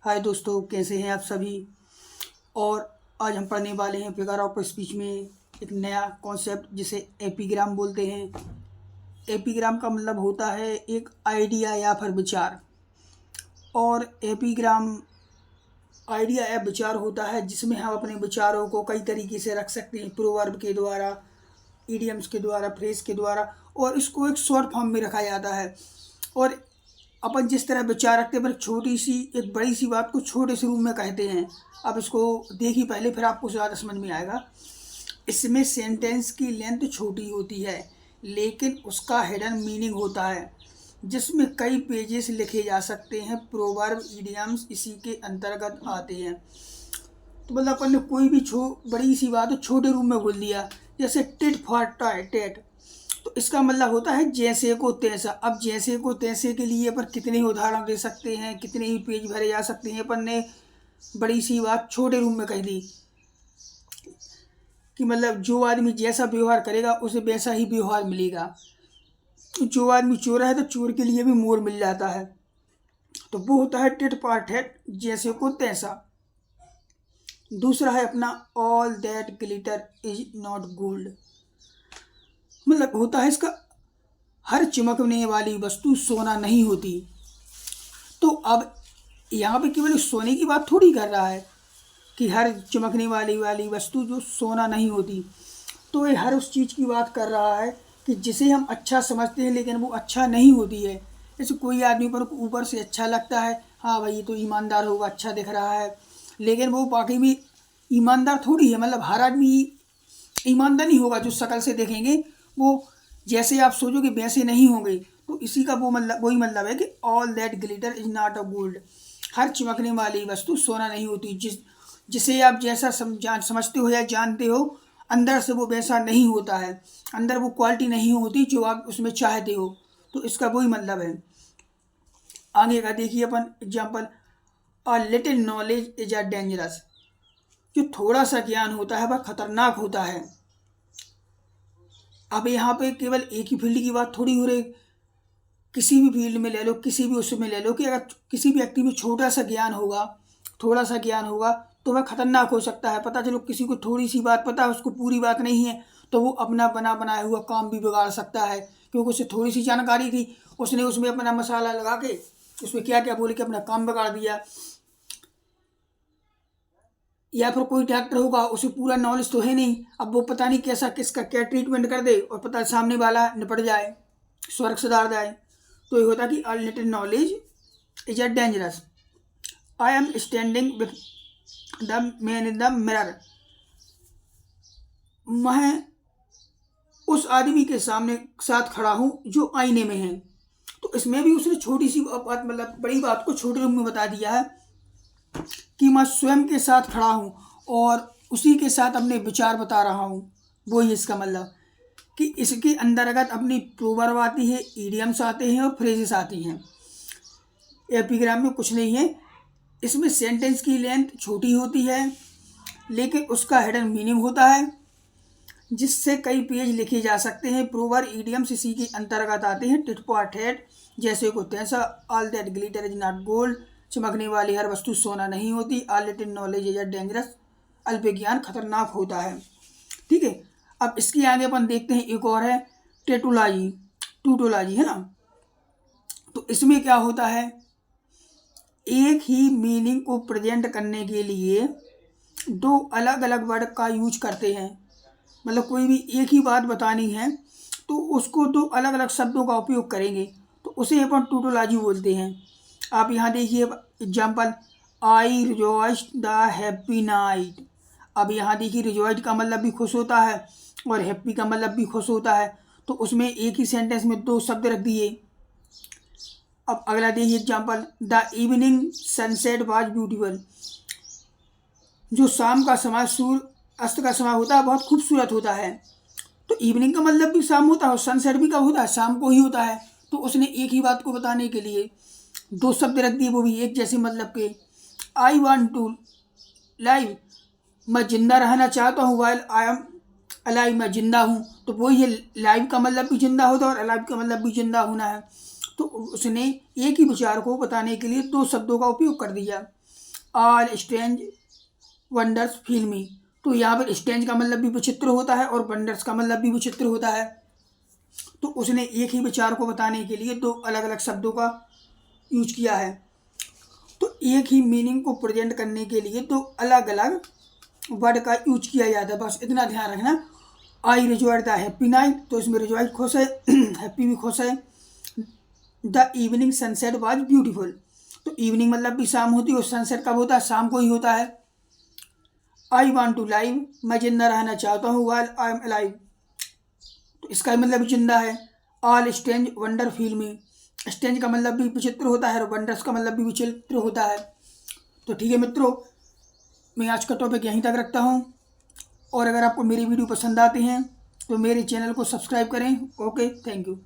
हाय दोस्तों, कैसे हैं आप सभी। और आज हम पढ़ने वाले हैं फिगर ऑफ स्पीच में एक नया कॉन्सेप्ट जिसे एपीग्राम बोलते हैं। एपीग्राम का मतलब होता है एक आइडिया या फिर विचार। और एपीग्राम आइडिया या विचार होता है जिसमें हम अपने विचारों को कई तरीके से रख सकते हैं, प्रोवर्ब के द्वारा, इडियम्स के द्वारा, फ्रेज के द्वारा, और इसको एक शॉर्ट फॉर्म में रखा जाता है। और अपन जिस तरह विचार रखते हैं पर छोटी सी एक बड़ी सी बात को छोटे से रूप में कहते हैं। अब इसको देखिए पहले, फिर आपको ज़्यादा समझ में आएगा। इसमें सेंटेंस की लेंथ छोटी होती है लेकिन उसका हिडन मीनिंग होता है, जिसमें कई पेजेस लिखे जा सकते हैं। प्रोवर्ब, इडियम्स इसी के अंतर्गत आते हैं। तो मतलब अपन ने कोई भी बड़ी सी बात छोटे रूप में बोल दिया, जैसे टिट फॉर टेट। तो इसका मतलब होता है जैसे को तैसा। अब जैसे को तैसे के लिए अपन कितने ही उदाहरण दे सकते हैं, कितने ही पेज भरे जा सकते हैं। अपन ने बड़ी सी बात छोटे रूप में कह दी कि मतलब जो आदमी जैसा व्यवहार करेगा उसे वैसा ही व्यवहार मिलेगा। जो आदमी चोर है तो चोर के लिए भी मोर मिल जाता है। तो वो होता है टिट फॉर टैट, जैसे को तैसा। दूसरा है अपना all that glitter is not gold. मतलब होता है इसका हर चमकने वाली वस्तु सोना नहीं होती। तो अब यहाँ पे केवल सोने की बात थोड़ी कर रहा है कि हर चमकने वाली वस्तु जो सोना नहीं होती। तो ये हर उस चीज़ की बात कर रहा है कि जिसे हम अच्छा समझते हैं लेकिन वो अच्छा नहीं होती है। जैसे कोई आदमी पर ऊपर से अच्छा लगता है, हाँ भाई ये तो ईमानदार होगा, अच्छा दिख रहा है, लेकिन वो वाकई में ईमानदार थोड़ी है। मतलब हर आदमी ईमानदार नहीं होगा। जो शक्ल से देखेंगे वो जैसे आप सोचोगे वैसे नहीं होंगे। तो इसी का वो मतलब वही मतलब है कि all that glitter is not a gold. हर चमकने वाली वस्तु सोना नहीं होती। जिसे आप जैसा समझते हो या जानते हो, अंदर से वो वैसा नहीं होता है। अंदर वो क्वालिटी नहीं होती जो आप उसमें चाहते हो। तो इसका वही मतलब है। आगे का देखिए अपन example, a little knowledge is a dangerous. जो थोड़ा सा ज्ञान होता है वह खतरनाक होता है। अब यहाँ पे केवल एक ही फील्ड की बात थोड़ी हो रही। किसी भी फील्ड में ले लो, किसी भी उसमें ले लो कि अगर किसी भी व्यक्ति में छोटा सा ज्ञान होगा, थोड़ा सा ज्ञान होगा, तो वह खतरनाक हो सकता है। पता चलो किसी को थोड़ी सी बात पता है, उसको पूरी बात नहीं है, तो वो अपना बनाया हुआ काम भी बिगाड़ सकता है। क्योंकि उसे थोड़ी सी जानकारी थी, उसने उसमें अपना मसाला लगा के उसमें क्या क्या बोल के अपना काम बिगाड़ दिया। या फिर कोई डॉक्टर होगा, उसे पूरा नॉलेज तो है नहीं, अब वो पता नहीं कैसा किसका क्या ट्रीटमेंट कर दे और पता सामने वाला निपट जाए, स्वर्ग सुधार जाए। तो ये होता कि अ little knowledge is a dangerous. I am standing with the man in the mirror. मैं उस आदमी के सामने साथ खड़ा हूँ जो आईने में है। तो इसमें भी उसने छोटी सी बात, मतलब बड़ी बात को छोटे रूप में बता दिया है कि मैं स्वयं के साथ खड़ा हूँ और उसी के साथ अपने विचार बता रहा हूँ। वो ही इसका मतलब कि इसके अंतर्गत अपनी प्रोवर्ब आती है, इडियम्स आते हैं और फ्रेजेस आती हैं। एपिग्राम में कुछ नहीं है। इसमें सेंटेंस की लेंथ छोटी होती है लेकिन उसका हिडन मीनिंग होता है, जिससे कई पेज लिखे जा सकते हैं। प्रोवर्ब, इडियम्स इसी के अंतर्गत आते हैं। टिट फॉर टैट, जैसे को तैसा। All that glitter is not gold, चमकने वाली हर वस्तु सोना नहीं होती। All little knowledge is dangerous, अल्प ज्ञान खतरनाक होता है। ठीक है। अब इसके आगे अपन देखते हैं, एक और है टेटोलॉजी, टूटोलॉजी, है ना। तो इसमें क्या होता है, एक ही मीनिंग को प्रेजेंट करने के लिए दो अलग अलग वर्ड का यूज करते हैं। मतलब कोई भी एक ही बात बतानी है तो उसको दो अलग अलग शब्दों का उपयोग करेंगे, तो उसे अपन टूटोलॉजी बोलते हैं। आप यहाँ देखिए example, I rejoice the happy night. अब यहाँ देखिए रिजॉइस का मतलब भी खुश होता है और हैप्पी का मतलब भी खुश होता है। तो उसमें एक ही सेंटेंस में दो शब्द रख दिए। अब अगला देखिए example, the evening sunset was beautiful. जो शाम का समय, सूर्य अस्त का समय होता है, बहुत खूबसूरत होता है। तो इवनिंग का मतलब भी शाम होता है और सनसेट भी कब होता है, शाम को ही होता है। तो उसने एक ही बात को बताने के लिए दो शब्द रख दिए, वो भी एक जैसे मतलब के। आई वॉन्ट टू लाइव, मैं जिंदा रहना चाहता हूँ। वाइल आई एम अलाइव, मैं जिंदा हूँ। तो वो ये लाइव का मतलब भी जिंदा होता है और अलाइव का मतलब भी जिंदा होना है। तो उसने एक ही विचार को बताने के लिए दो शब्दों का उपयोग कर दिया। All strange wonders feel me. तो यहाँ पर स्ट्रेंज का मतलब भी विचित्र होता है और वंडर्स का मतलब भी विचित्र होता है। तो उसने एक ही विचार को बताने के लिए दो अलग अलग शब्दों का यूज किया है। तो एक ही मीनिंग को प्रेजेंट करने के लिए दो अलग अलग वर्ड का यूज किया जाता है, बस इतना ध्यान रखना। आई रिजॉयड द हैप्पी नाइट, तो इसमें रिजॉयड खुश है, हैप्पी भी खुश है। The evening sunset was beautiful, तो इवनिंग मतलब भी शाम होती है और सनसेट कब होता है, शाम को ही होता है। आई वॉन्ट टू लाइव, मैं जिंदा रहना चाहता हूँ, वाइल आई एम अलाइव, तो इसका मतलब जिंदा है। All strange wonder feel me, strange का मतलब भी विचित्र होता है और वंडर्स का मतलब भी विचित्र होता है। तो ठीक है मित्रों, मैं आज का टॉपिक यहीं तक रखता हूँ, और अगर आपको मेरी वीडियो पसंद आती हैं तो मेरे चैनल को सब्सक्राइब करें। Okay, thank you.